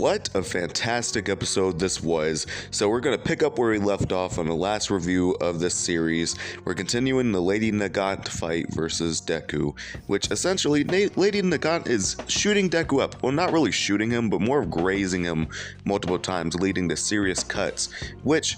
What a fantastic episode this was. So we're going to pick up where we left off on the last review of this series. We're continuing the Lady Nagant fight versus Deku, which essentially Lady Nagant is shooting Deku up. Well, not really shooting him, but more of grazing him multiple times, leading to serious cuts, which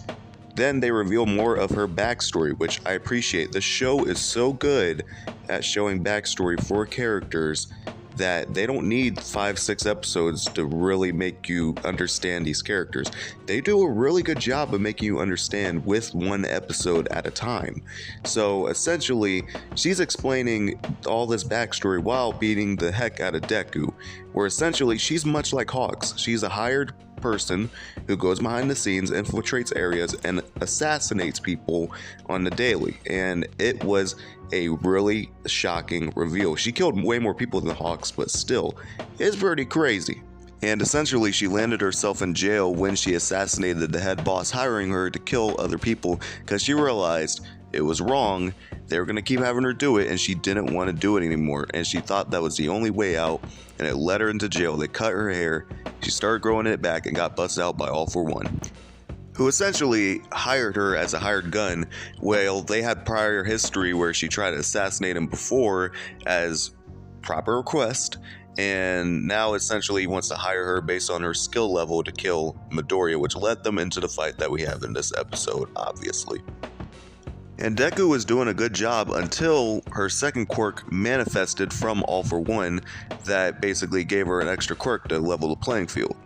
then they reveal more of her backstory, which I appreciate. The show is so good at showing backstory for characters that they don't need 5-6 episodes to really make you understand these characters. They do a really good job of making you understand with one episode at a time. So essentially, she's explaining all this backstory while beating the heck out of Deku, where essentially she's much like Hawks. She's a hired person who goes behind the scenes, infiltrates areas, and assassinates people on the daily. And it was a really shocking reveal. She killed way more people than Hawks, but still, it's pretty crazy. And essentially, she landed herself in jail when she assassinated the head boss, hiring her to kill other people because she realized it was wrong. They were going to keep having her do it, and she didn't want to do it anymore. And she thought that was the only way out, and it led her into jail. They cut her hair, she started growing it back, and got busted out by All For One, who essentially hired her as a hired gun. Well, they had prior history where she tried to assassinate him before as proper request, and now essentially wants to hire her based on her skill level to kill Midoriya, which led them into the fight that we have in this episode, obviously. And Deku was doing a good job until her second quirk manifested from All For One that basically gave her an extra quirk to level the playing field.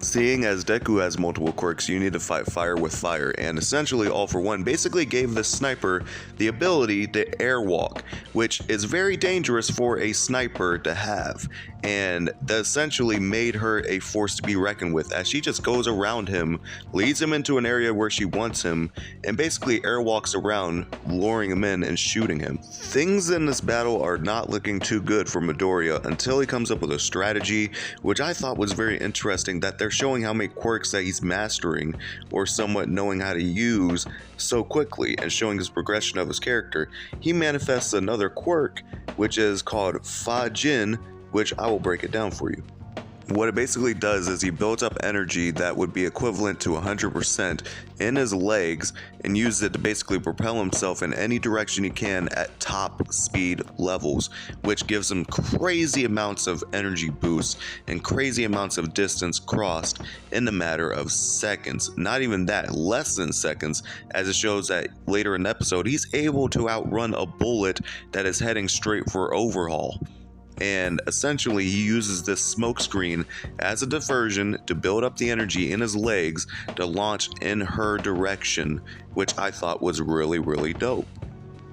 Seeing as Deku has multiple quirks, you need to fight fire with fire, and essentially All For One basically gave this sniper the ability to airwalk, which is very dangerous for a sniper to have, and that essentially made her a force to be reckoned with, as she just goes around him, leads him into an area where she wants him, and basically airwalks around, luring him in and shooting him. Things in this battle are not looking too good for Midoriya until he comes up with a strategy, which I thought was very interesting, that they're showing how many quirks that he's mastering or somewhat knowing how to use so quickly, and showing his progression of his character. He manifests another quirk, which is called Fajin, which I will break it down for you. What it basically does is he builds up energy that would be equivalent to 100% in his legs and uses it to basically propel himself in any direction he can at top speed levels, which gives him crazy amounts of energy boosts and crazy amounts of distance crossed in a matter of seconds. Not even that, less than seconds, as it shows that later in the episode he's able to outrun a bullet that is heading straight for Overhaul. And essentially he uses this smokescreen as a diversion to build up the energy in his legs to launch in her direction, which I thought was really dope.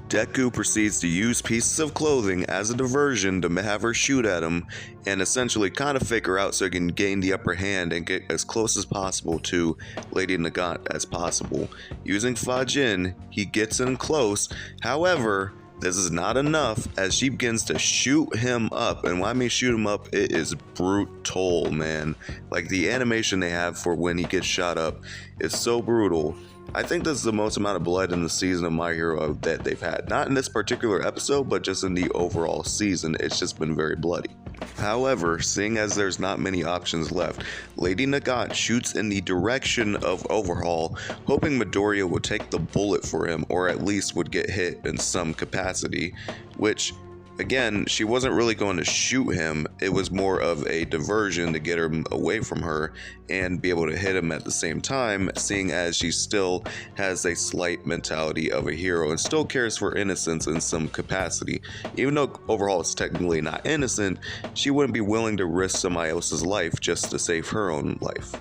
Deku proceeds to use pieces of clothing as a diversion to have her shoot at him and essentially kind of fake her out so he can gain the upper hand and get as close as possible to Lady Nagant as possible. Using Fajin, he gets in close. However, this is not enough, as she begins to shoot him up, and when I mean shoot him up, it is brutal, man. Like, the animation they have for when he gets shot up is so brutal. I think this is the most amount of blood in the season of My Hero that they've had. Not in this particular episode, but just in the overall season. It's just been very bloody. However, seeing as there's not many options left, Lady Nagant shoots in the direction of Overhaul, hoping Midoriya would take the bullet for him, or at least would get hit in some capacity, which, again, she wasn't really going to shoot him. It was more of a diversion to get him away from her and be able to hit him at the same time, seeing as she still has a slight mentality of a hero and still cares for innocence in some capacity. Even though Overhaul is technically not innocent, she wouldn't be willing to risk somebody else's life just to save her own life.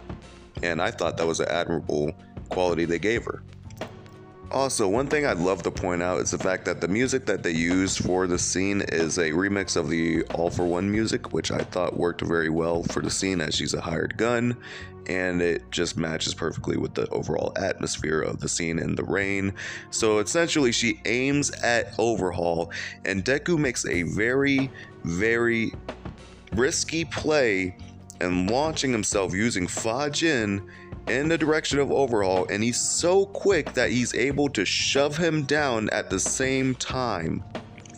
And I thought that was an admirable quality they gave her. Also, one thing I'd love to point out is the fact that the music that they used for the scene is a remix of the All For One music, which I thought worked very well for the scene, as she's a hired gun, and it just matches perfectly with the overall atmosphere of the scene in the rain. So essentially she aims at Overhaul, and Deku makes a very risky play and launching himself using Fajin in the direction of Overhaul, and he's so quick that he's able to shove him down at the same time.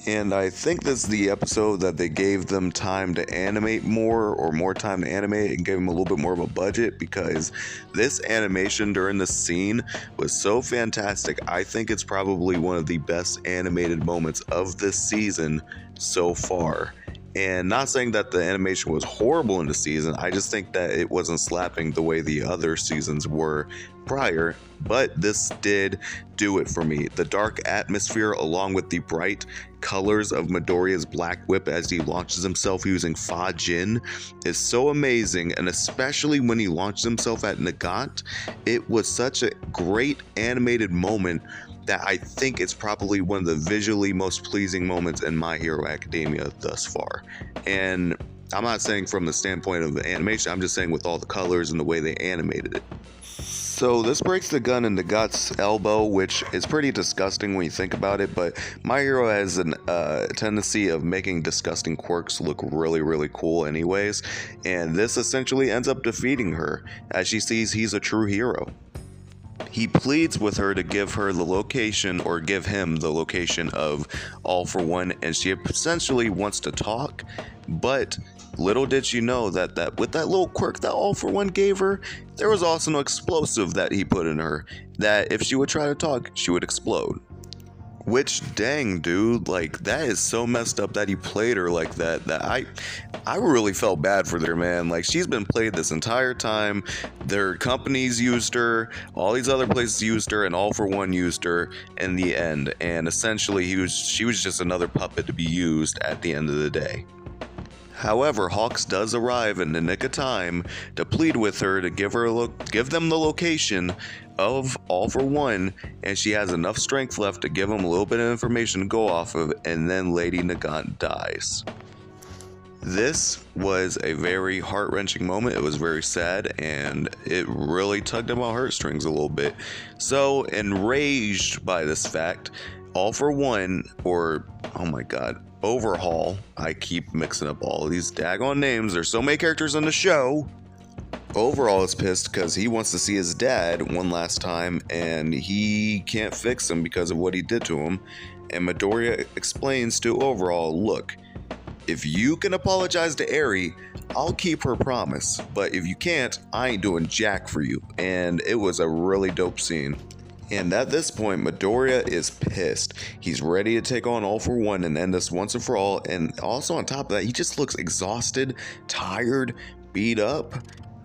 And I think this is the episode that they gave them time to animate more, or more time to animate, and gave them a little bit more of a budget, because this animation during the scene was so fantastic. I think it's probably one of the best animated moments of this season so far. And not saying that the animation was horrible in the season, I just think that it wasn't slapping the way the other seasons were prior, but this did do it for me. The dark atmosphere, along with the bright colors of Midoriya's black whip as he launches himself using Fa Jin, is so amazing, and especially when he launches himself at Nagant, it was such a great animated moment that I think it's probably one of the visually most pleasing moments in My Hero Academia thus far. And I'm not saying from the standpoint of the animation, I'm just saying with all the colors and the way they animated it. So this breaks the gun in Nagant's elbow, which is pretty disgusting when you think about it, but My Hero has a tendency of making disgusting quirks look really, really cool anyways, and this essentially ends up defeating her, as she sees he's a true hero. He pleads with her to give her the location, or give him the location of All For One, and she essentially wants to talk, but little did she know that with that little quirk that All For One gave her, there was also an explosive that he put in her, that if she would try to talk, she would explode. Which, dang, dude, like, that is so messed up that he played her like that, I really felt bad for her, man. Like, she's been played this entire time. Their companies used her, all these other places used her, and All For One used her in the end. And essentially, she was just another puppet to be used at the end of the day. However, Hawks does arrive in the nick of time to plead with her to give them the location of All For One, and she has enough strength left to give him a little bit of information to go off of, and then Lady Nagant dies. This was a very heart-wrenching moment. It was very sad, and it really tugged at my heartstrings a little bit. So, enraged by this fact, All For One, or, oh my god, Overhaul, I keep mixing up all of these daggone names, there's so many characters on the show. Overhaul is pissed because he wants to see his dad one last time, and he can't fix him because of what he did to him. And Midoriya explains to Overhaul, look, if you can apologize to Eri, I'll keep her promise, but if you can't, I ain't doing jack for you. And it was a really dope scene. And at this point, Midoriya is pissed. He's ready to take on All For One and end this once and for all. And also on top of that, he just looks exhausted, tired, beat up.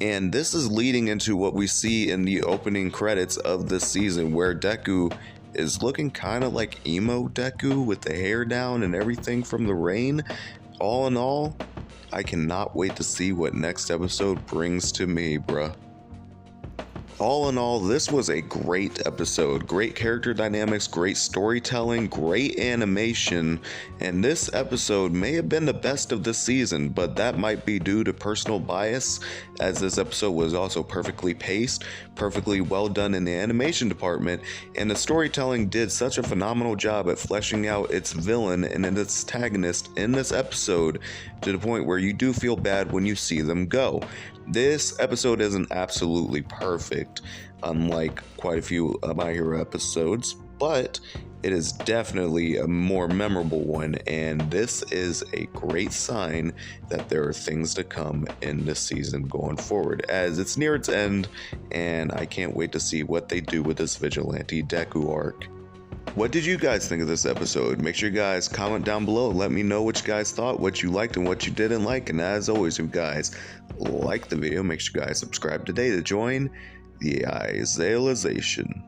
And this is leading into what we see in the opening credits of this season, where Deku is looking kind of like emo Deku with the hair down and everything from the rain. All in all, I cannot wait to see what next episode brings to me, bruh. All in all, this was a great episode. Great character dynamics, great storytelling, great animation, and this episode may have been the best of this season, but that might be due to personal bias, as this episode was also perfectly paced, perfectly well done in the animation department, and the storytelling did such a phenomenal job at fleshing out its villain and its antagonist in this episode, to the point where you do feel bad when you see them go. This episode isn't absolutely perfect, unlike quite a few My Hero episodes, but it is definitely a more memorable one, and this is a great sign that there are things to come in this season going forward, as it's near its end, and I can't wait to see what they do with this Vigilante Deku arc. What did you guys think of this episode? Make sure you guys comment down below. Let me know what you guys thought, what you liked, and what you didn't like. And as always, if you guys like the video, make sure you guys subscribe today to join the Isaiahization.